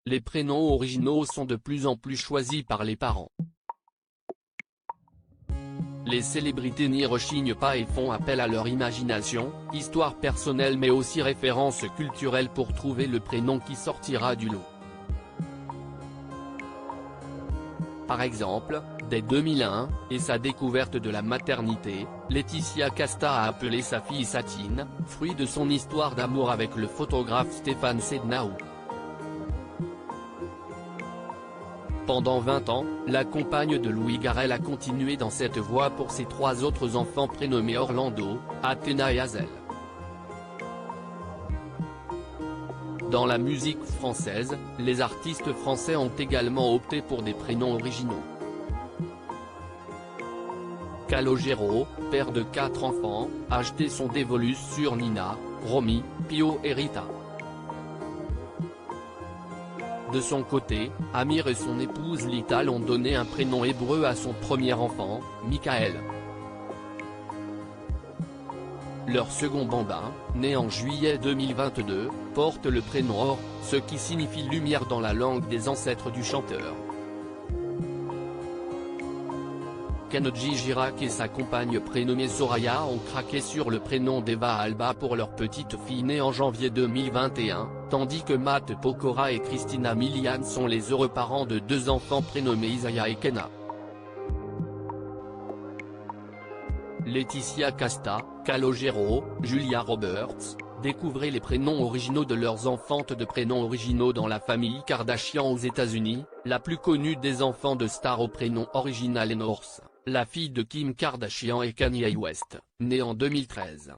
les prénoms originaux sont de plus en plus choisis par les parents. Les célébrités n'y rechignent pas et font appel à leur imagination, histoire personnelle mais aussi référence culturelle pour trouver le prénom qui sortira du lot. Par exemple, dès 2001, et sa découverte de la maternité, Laetitia Casta a appelé sa fille Satine, fruit de son histoire d'amour avec le photographe Stéphane Sednaoui. Pendant 20 ans, la compagne de Louis Garrel a continué dans cette voie pour ses 3 autres enfants prénommés Orlando, Athéna et Hazel. Dans la musique française, les artistes français ont également opté pour des prénoms originaux. Calogero, père de 4 enfants, a jeté son dévolu sur Nina, Romy, Pio et Rita. De son côté, Amir et son épouse Lital ont donné un prénom hébreu à son premier enfant, Michael. Leur second bambin, né en juillet 2022, porte le prénom Or, ce qui signifie lumière dans la langue des ancêtres du chanteur. Kenji Girac et sa compagne prénommée Soraya ont craqué sur le prénom d'Eva Alba pour leur petite fille née en janvier 2021, tandis que Matt Pokora et Christina Milian sont les heureux parents de 2 enfants prénommés Isaiah et Kenna. Laetitia Casta, Calogero, Julia Roberts, découvrez les prénoms originaux de leurs enfantes de prénoms originaux dans la famille Kardashian aux États-Unis, la plus connue des enfants de stars au prénom original est North, la fille de Kim Kardashian et Kanye West, née en 2013.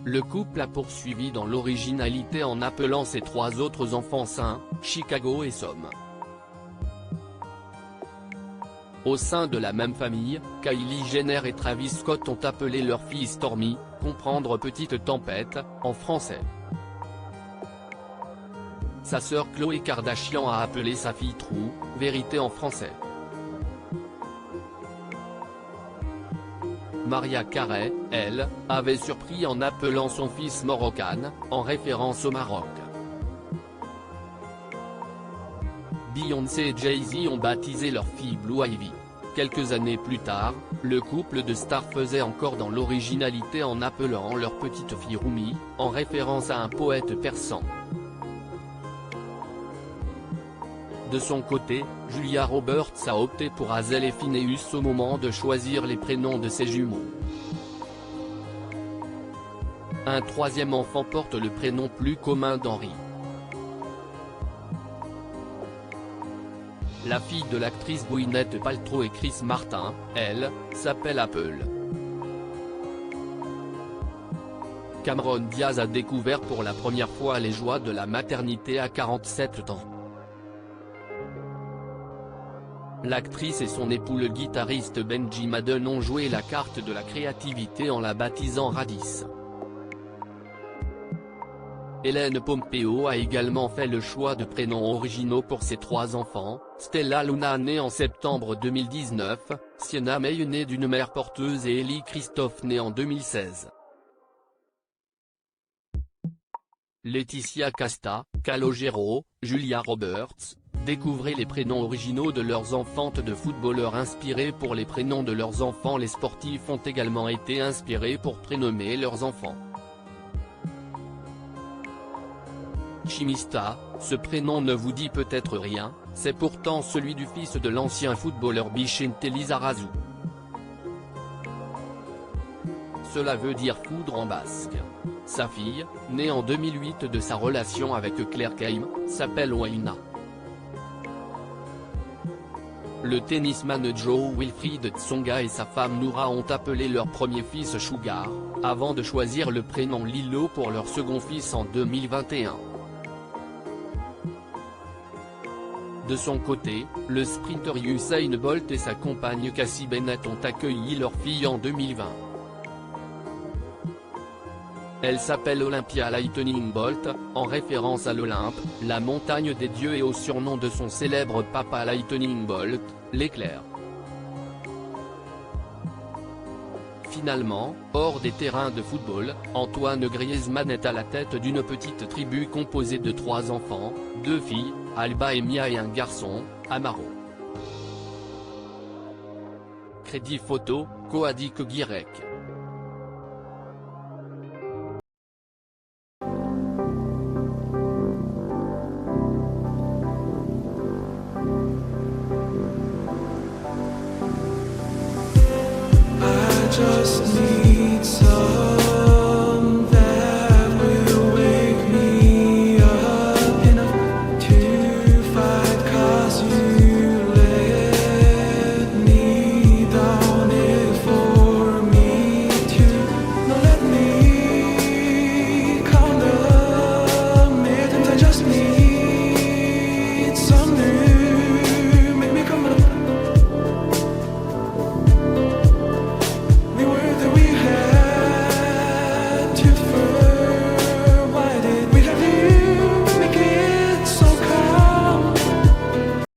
Le couple a poursuivi dans l'originalité en appelant ses 3 autres enfants Saint, Chicago et Somme. Au sein de la même famille, Kylie Jenner et Travis Scott ont appelé leur fille Stormy, comprendre Petite Tempête, en français. Sa sœur Khloé Kardashian a appelé sa fille True, Vérité en français. Mariah Carey, elle, avait surpris en appelant son fils Moroccan, en référence au Maroc. Beyoncé et Jay-Z ont baptisé leur fille Blue Ivy. Quelques années plus tard, le couple de stars faisait encore dans l'originalité en appelant leur petite fille Rumi, en référence à un poète persan. De son côté, Julia Roberts a opté pour Hazel et Phineus au moment de choisir les prénoms de ses jumeaux. Un 3e enfant porte le prénom plus commun d'Henry. La fille de l'actrice Gwyneth Paltrow et Chris Martin, elle, s'appelle Apple. Cameron Diaz a découvert pour la première fois les joies de la maternité à 47 ans. L'actrice et son époux le guitariste Benji Madden ont joué la carte de la créativité en la baptisant Radis. Hélène Pompeo a également fait le choix de prénoms originaux pour ses 3 enfants, Stella Luna née en septembre 2019, Sienna May née d'une mère porteuse et Ellie Christophe née en 2016. Laetitia Casta, Calogero, Julia Roberts, découvrez les prénoms originaux de leurs enfantes de footballeurs inspirés pour les prénoms de leurs enfants. Les sportifs ont également été inspirés pour prénommer leurs enfants. Chimista, ce prénom ne vous dit peut-être rien, c'est pourtant celui du fils de l'ancien footballeur Vicente Lizarazu. Cela veut dire foudre en basque. Sa fille, née en 2008 de sa relation avec Claire Keim, s'appelle Waina. Le tennisman Joe Wilfried Tsonga et sa femme Noura ont appelé leur premier fils Sugar, avant de choisir le prénom Lilo pour leur second fils en 2021. De son côté, le sprinter Usain Bolt et sa compagne Cassie Bennett ont accueilli leur fille en 2020. Elle s'appelle Olympia Lightning Bolt, en référence à l'Olympe, la montagne des dieux et au surnom de son célèbre papa Lightning Bolt, l'éclair. Finalement, hors des terrains de football, Antoine Griezmann est à la tête d'une petite tribu composée de 3 enfants, 2 filles, Alba et Mia et un garçon, Amaro. Crédit photo, Coadic Guirec.